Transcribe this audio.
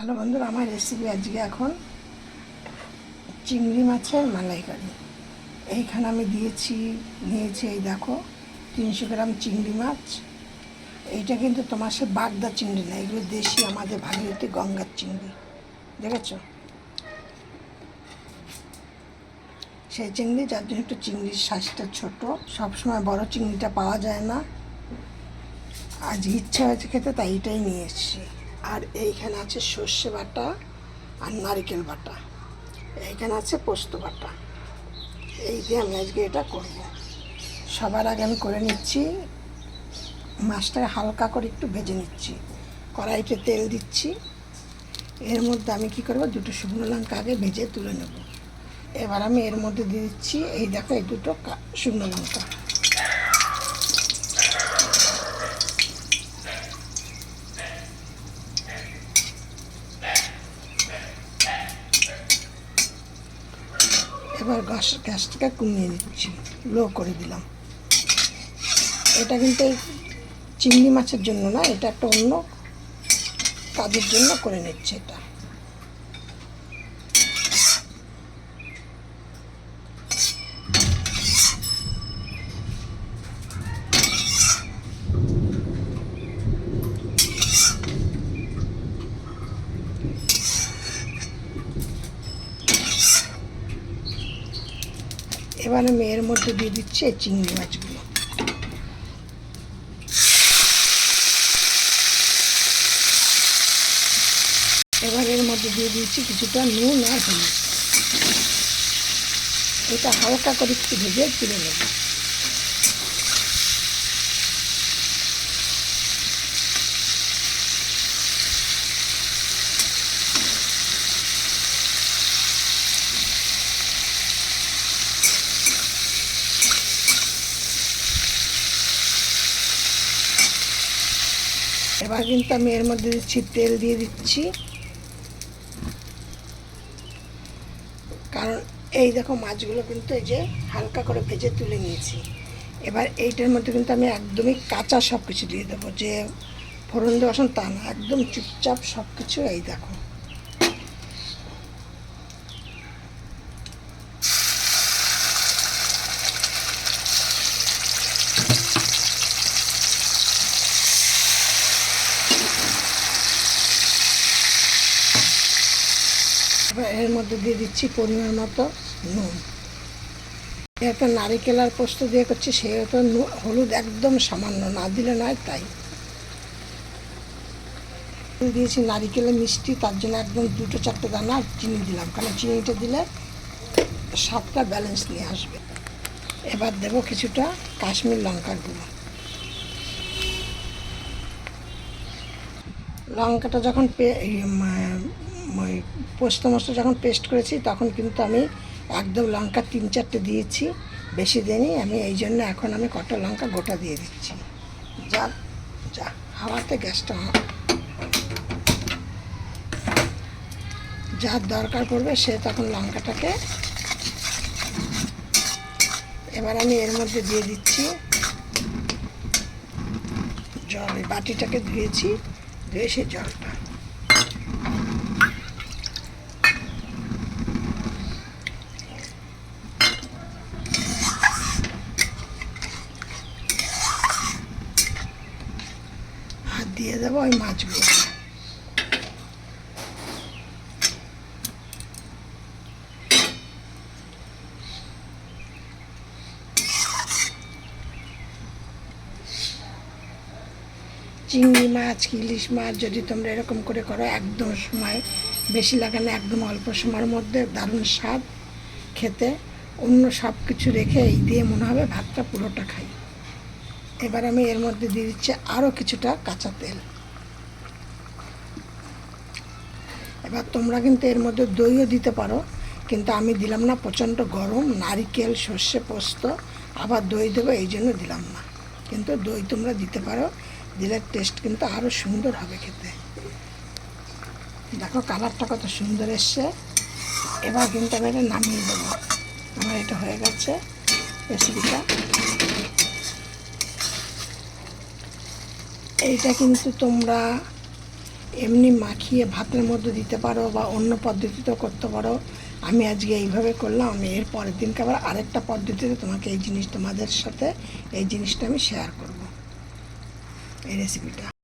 Hello বন্ধুরা, আমার recipe আজকে এখন চিংড়ি মাছের মালাইকারি। এইখানে আমি নিয়েছি এই দেখো 300 গ্রাম চিংড়ি মাছ। এইটা কিন্তু তোমার সে বাগদা চিংড়ি না, এগুলো দেশি আমাদের ভাগীরথী গঙ্গার চিংড়ি, দেখেছ? সেই চিংড়ি, যার জন্য একটু চিংড়ির সাইজটা ছোট। সবসময় বড় চিংড়িটা পাওয়া যায় না, আজ ইচ্ছা হয়েছে খেতে, তাই এটাই নিয়ে এসেছি। আর এইখানে আছে সর্ষে বাটা আর নারকেল বাটা, এইখানে আছে পোস্ত বাটা। এই দিয়ে আমি আজকে এটা করব। সবার আগে আমি করে নিচ্ছি, মাছটাকে হালকা করে একটু ভেজে নিচ্ছি। কড়াইতে তেল দিচ্ছি, এর মধ্যে আমি কি করব, 2টো শুকনো লঙ্কা আগে ভেজে তুলে নেব। এবার আমি এর মধ্যে দিয়ে দিচ্ছি, এই দেখো, এই 2টো শুকনো লঙ্কা। এবার গ্যাসটাকে কমিয়ে দিচ্ছি, লো করে দিলাম। এটা কিন্তু চিংড়ি মাছের জন্য না, এটা একটা অন্য কাজের জন্য করে নিচ্ছে এটা। এবার আমি এর মধ্যে দিয়ে দিচ্ছি এই চিংড়ি মাছগুলো। এবার এর মধ্যে দিয়ে দিচ্ছি কিছুটা নুন আর হলুদ। এটা হালকা করে একটু ভেজে তুলে নেব। এবার কিন্তু আমি এর মধ্যে দিচ্ছি, তেল দিয়ে দিচ্ছি, কারণ এই দেখো মাছগুলো কিন্তু এই যে হালকা করে ভেজে তুলে নিয়েছি। এবার এইটার মধ্যে কিন্তু আমি একদমই কাঁচা সব কিছু দিয়ে দেবো, যে ফোড়ন দেওয়া তা না, একদম চুপচাপ সব কিছু। এই দেখো, এবার এর মধ্যে দিয়ে দিচ্ছি পরিমাণ মতো নুন। যেহেতু নারিকেল আর পোস্ত দিয়ে করছি, সেহেতু হলুদ একদম সামান্য, না দিলে নয়, তাই দিয়েছি। নারিকেলের মিষ্টি, তার জন্য একদম 2-4টে দানা চিনি দিলাম, কারণ চিনিটা দিলে স্বাদটা ব্যালেন্স নিয়ে আসবে। এবার দেবো কিছুটা কাশ্মীর লঙ্কার গুঁড়ো। লঙ্কাটা যখন পোস্ত মস্ত যখন পেস্ট করেছি, তখন কিন্তু আমি একদম লঙ্কা 3-4টে দিয়েছি, বেশি দিইনি আমি। এই জন্য এখন আমি কটা লঙ্কা গোটা দিয়ে দিচ্ছি। যা হাওয়াতে গ্যাসটা, যার দরকার পড়বে সে তখন লঙ্কাটাকে। এবার আমি এর মধ্যে দিয়ে দিচ্ছি জল। এই বাটিটাকে ধুয়ে সে জলটা। আর দিয়ে দেবো ওই মাছগুলো। চিংড়ি মাছ, ইলিশ মাছ যদি তোমরা এরকম করে করো, একদম সময় বেশি লাগে না, একদম অল্প সময়ের মধ্যে দারুণ স্বাদ খেতে। অন্য সব কিছু রেখে এই দিয়ে মনে হবে ভাতটা পুরোটা খাই। এবার আমি এর মধ্যে দিয়ে দিচ্ছি আরও কিছুটা কাঁচা তেল। এবার তোমরা কিন্তু এর মধ্যে দইও দিতে পারো, কিন্তু আমি দিলাম না, প্রচণ্ড গরম, নারিকেল, সর্ষে, পোস্ত, আবার দই দেবো, এই জন্য দিলাম না। কিন্তু দই তোমরা দিতে পারো, দিলে টেস্ট কিন্তু আরও সুন্দর হবে খেতে। দেখো কালারটা কত সুন্দর এসছে। এবার কিন্তু আমি এটা নামিয়ে দেবো। আমার এটা হয়ে গেছে রেসিপিটা। এইটা কিন্তু তোমরা এমনি মাখিয়ে ভাতের মধ্যে দিতে পারো বা অন্য পদ্ধতিতেও করতে পারো। আমি আজকে এইভাবে করলাম। আমি এর পরের দিনকে আবার আরেকটা পদ্ধতিতে তোমাকে তোমাদের সাথে এই জিনিসটা আমি শেয়ার করব, এই রেসিপিটা।